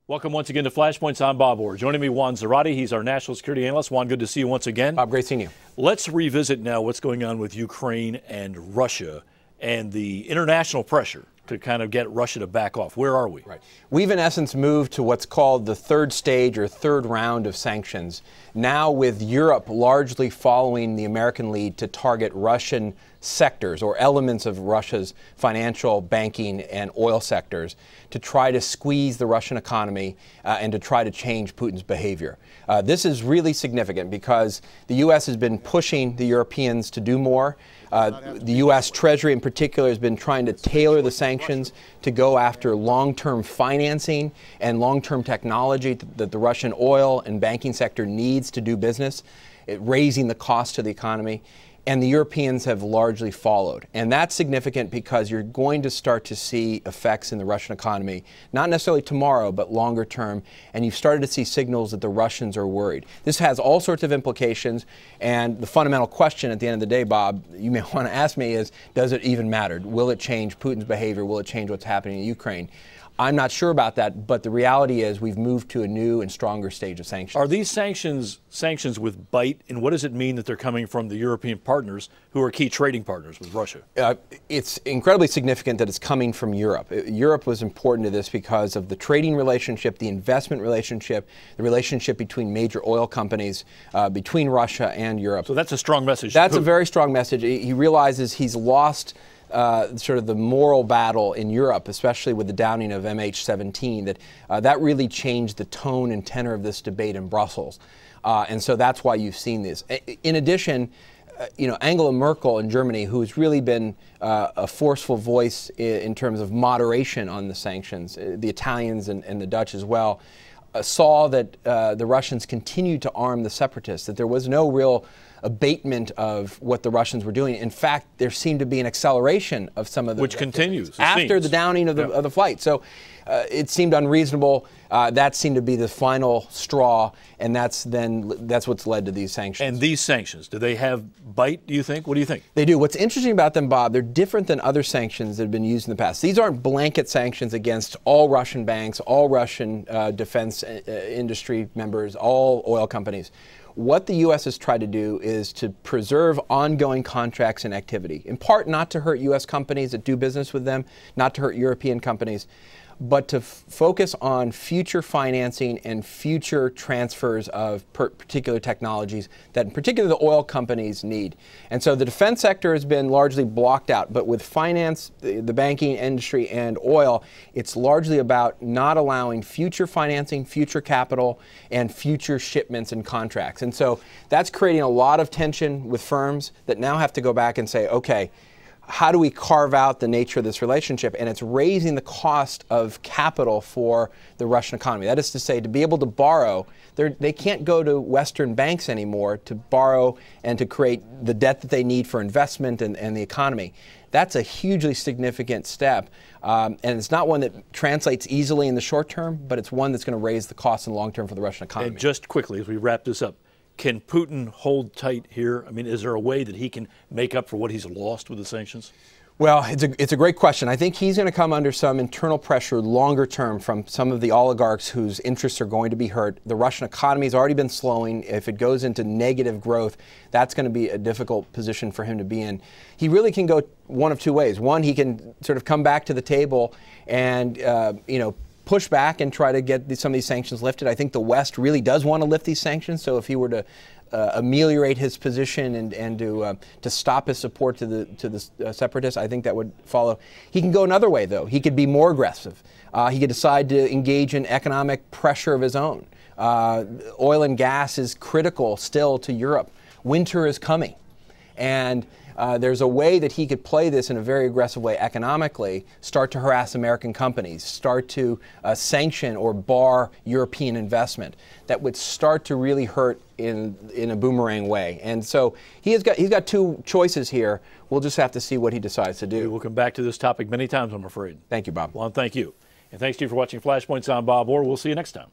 Welcome once again to Flashpoints. I'm Bob Orr. Joining me, Juan Zarate. He's our national security analyst. Juan, good to see you once again. Bob, great seeing you. Let's revisit now what's going on with Ukraine and Russia and the international pressure to kind of get Russia to back off. Where are we? Right. We've in essence moved to what's called the third stage or third round of sanctions, now with Europe largely following the American lead to target Russian sectors or elements of Russia's financial, banking, and oil sectors to try to squeeze the Russian economy and to try to change Putin's behavior. This is really significant because the U.S. has been pushing the Europeans to do more. The U.S. Treasury in particular has been trying to tailor the sanctions to go after long-term financing and long-term technology that the Russian oil and banking sector needs to do business, raising the cost to the economy. And the Europeans have largely followed. And that's significant because you're going to start to see effects in the Russian economy, not necessarily tomorrow, but longer term. And you've started to see signals that the Russians are worried. This has all sorts of implications. And the fundamental question at the end of the day, Bob, you may want to ask me is, does it even matter? Will it change Putin's behavior? Will it change what's happening in Ukraine? I'm not sure about that, but the reality is we've moved to a new and stronger stage of sanctions. Are these sanctions with bite, and what does it mean that they're coming from the European partners who are key trading partners with Russia? It's incredibly significant that it's coming from Europe. Europe was important to this because of the trading relationship, the investment relationship, the relationship between major oil companies, between Russia and Europe. So that's a strong message. That's a very strong message. He realizes he's lost sort of the moral battle in Europe, especially with the downing of MH17, that really changed the tone and tenor of this debate in Brussels. And so that's why you've seen this. In addition, Angela Merkel in Germany, who has really been a forceful voice in terms of moderation on the sanctions, the Italians and the Dutch as well, saw that the Russians continued to arm the separatists, that there was no real abatement of what the Russians were doing. In fact, there seemed to be an acceleration of some of the which continues after the downing of the flight. So it seemed unreasonable. That seemed to be the final straw, and that's what's led to these sanctions. And these sanctions, do they have bite, do you think? What do you think? They do. What's interesting about them, Bob, they're different than other sanctions that have been used in the past. These aren't blanket sanctions against all Russian banks, all Russian defense industry members, all oil companies. What the U.S. has tried to do is to preserve ongoing contracts and activity, in part not to hurt U.S. companies that do business with them, not to hurt European companies, but to focus on future financing and future transfers of particular technologies that in particular the oil companies need. And so the defense sector has been largely blocked out, but with finance, the banking industry and oil, it's largely about not allowing future financing, future capital, and future shipments and contracts. And so that's creating a lot of tension with firms that now have to go back and say, okay, how do we carve out the nature of this relationship? And it's raising the cost of capital for the Russian economy. That is to say, to be able to borrow, they can't go to Western banks anymore to borrow and to create the debt that they need for investment and the economy. That's a hugely significant step. And it's not one that translates easily in the short term, but it's one that's going to raise the cost in the long term for the Russian economy. And just quickly, as we wrap this up, can Putin hold tight here? I mean, is there a way that he can make up for what he's lost with the sanctions? Well, it's a great question. I think he's going to come under some internal pressure longer term from some of the oligarchs whose interests are going to be hurt. The Russian economy has already been slowing. If it goes into negative growth, that's going to be a difficult position for him to be in. He really can go one of two ways. One, he can sort of come back to the table and, push back and try to get some of these sanctions lifted. I think the West really does want to lift these sanctions. So if he were to ameliorate his position and to stop his support to the separatists, I think that would follow. He can go another way, though. He could be more aggressive. He could decide to engage in economic pressure of his own. Oil and gas is critical still to Europe. Winter is coming. And there's a way that he could play this in a very aggressive way economically, start to harass American companies, start to sanction or bar European investment that would start to really hurt in a boomerang way. And so he's got two choices here. We'll just have to see what he decides to do. We'll come back to this topic many times, I'm afraid. Thank you, Bob. Juan, thank you. And thanks to you for watching Flashpoints. I'm Bob Orr. We'll see you next time.